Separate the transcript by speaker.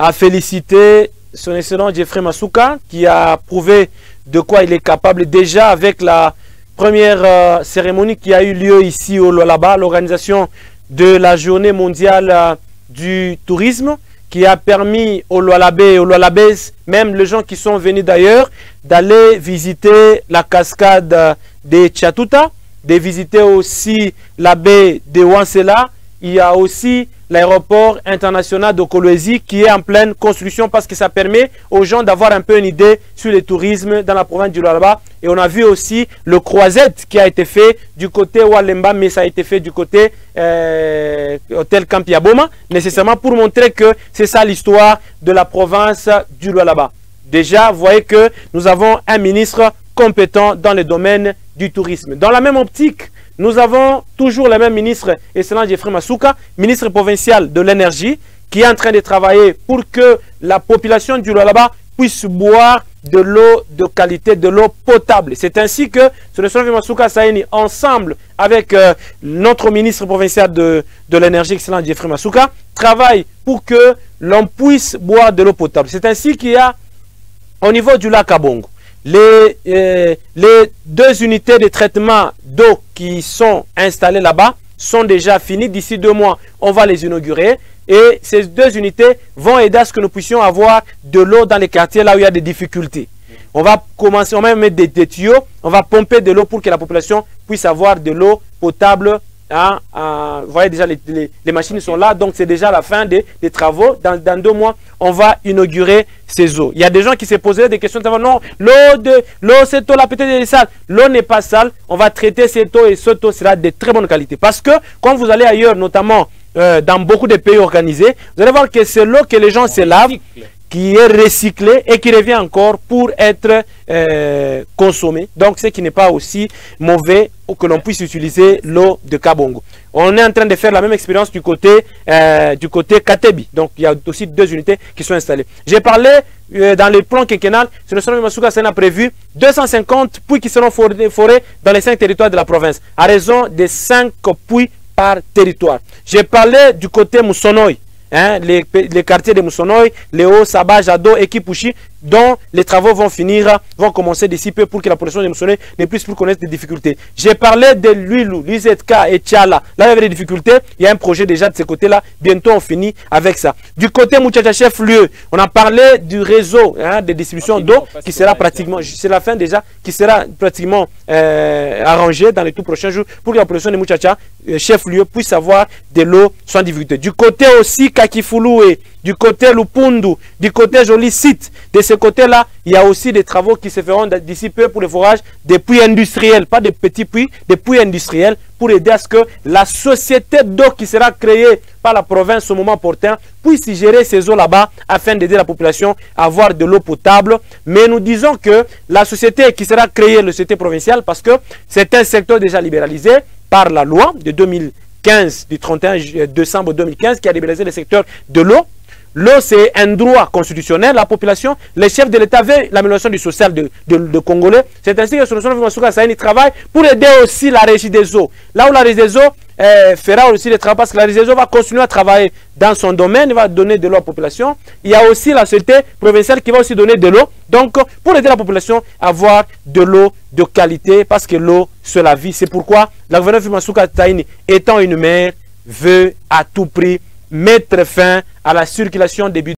Speaker 1: à féliciter son excellent Geoffrey Masuka qui a prouvé de quoi il est capable déjà avec la première cérémonie qui a eu lieu ici au Lualaba, l'organisation de la journée mondiale du tourisme qui a permis aux Lualabais et aux Lualabaises, même les gens qui sont venus d'ailleurs, d'aller visiter la cascade de Tchatuta, de visiter aussi la baie de Wansela. Il y a aussi l'aéroport international de Kolwezi qui est en pleine construction parce que ça permet aux gens d'avoir un peu une idée sur le tourisme dans la province du Lualaba. Et on a vu aussi le croisette qui a été fait du côté Walemba, mais ça a été fait du côté Hôtel Camp Yaboma, nécessairement pour montrer que c'est ça l'histoire de la province du Lualaba. Déjà, vous voyez que nous avons un ministre compétent dans le domaine du tourisme. Dans la même optique, nous avons toujours le même ministre, excellent Geoffrey Masuka, ministre provincial de l'énergie, qui est en train de travailler pour que la population du Lualaba puisse boire de l'eau de qualité, de l'eau potable. C'est ainsi que son excellent Masuka Saini, ensemble avec notre ministre provincial de l'énergie, excellent Geoffrey Masuka, travaille pour que l'on puisse boire de l'eau potable. C'est ainsi qu'il y a, au niveau du lac Kabongo, les 2 unités de traitement d'eau qui sont installées là-bas sont déjà finies. D'ici 2 mois, on va les inaugurer. Et ces 2 unités vont aider à ce que nous puissions avoir de l'eau dans les quartiers là où il y a des difficultés. On va commencer, on va mettre des tuyaux, on va pomper de l'eau pour que la population puisse avoir de l'eau potable. Vous voyez déjà les machines sont là, donc c'est déjà la fin des travaux. Dans 2 mois, on va inaugurer ces eaux. Il y a des gens qui se posaient des questions, non, l'eau cette eau là peut-être est sale. L'eau n'est pas sale, on va traiter cette eau et cette eau sera de très bonne qualité. Parce que quand vous allez ailleurs, notamment dans beaucoup de pays organisés, vous allez voir que c'est l'eau que les gens se lavent, qui est recyclée et qui revient encore pour être consommée. Donc, ce qui n'est pas aussi mauvais que l'on puisse utiliser l'eau de Kabongo. On est en train de faire la même expérience du côté Katebi. Donc, il y a aussi 2 unités qui sont installées. J'ai parlé dans le plan quinquennal, sur le Sonoma Masuka a prévu 250 puits qui seront forés dans les 5 territoires de la province, à raison de 5 puits par territoire. J'ai parlé du côté Moussonoy. Les quartiers de Moussonoy, Léo, Saba, Jado et Kipushi, dont les travaux vont commencer d'ici peu pour que la population de Moussonoy ne puisse plus connaître des difficultés. J'ai parlé de Luilu, Luzetka et Tchala. Là, il y avait des difficultés. Il y a un projet déjà de ce côté-là. Bientôt, on finit avec ça. Du côté Mouchacha chef-lieu, on a parlé du réseau de distribution d'eau qui sera pratiquement, c'est la fin déjà, qui sera pratiquement arrangé dans les tout prochains jours pour que la population de Mouchacha chef-lieu puisse avoir de l'eau sans difficulté. Du côté aussi Kakifouloué, du côté Lupundu, du côté Joli Site, de ce côté-là, il y a aussi des travaux qui se feront d'ici peu pour le forage des puits industriels, pas des petits puits, des puits industriels, pour aider à ce que la société d'eau qui sera créée par la province au moment opportun puisse gérer ces eaux là-bas afin d'aider la population à avoir de l'eau potable. Mais nous disons que la société qui sera créée, la société provinciale, parce que c'est un secteur déjà libéralisé par la loi de 2015, du 31 décembre 2015, qui a libéralisé le secteur de l'eau. L'eau, c'est un droit constitutionnel. La population, les chefs de l'État veulent l'amélioration du social de Congolais. C'est ainsi que Solution Masuka Saini travaille pour aider aussi la régie des eaux. Là où la régie des eaux fera aussi le travail, parce que la régie des eaux va continuer à travailler dans son domaine, il va donner de l'eau à la population. Il y a aussi la société provinciale qui va aussi donner de l'eau. Donc, pour aider la population à avoir de l'eau de qualité, parce que l'eau, c'est la vie. C'est pourquoi la gouvernement Masuka Saini, étant une mère, veut à tout prix mettre fin à la circulation des bidons.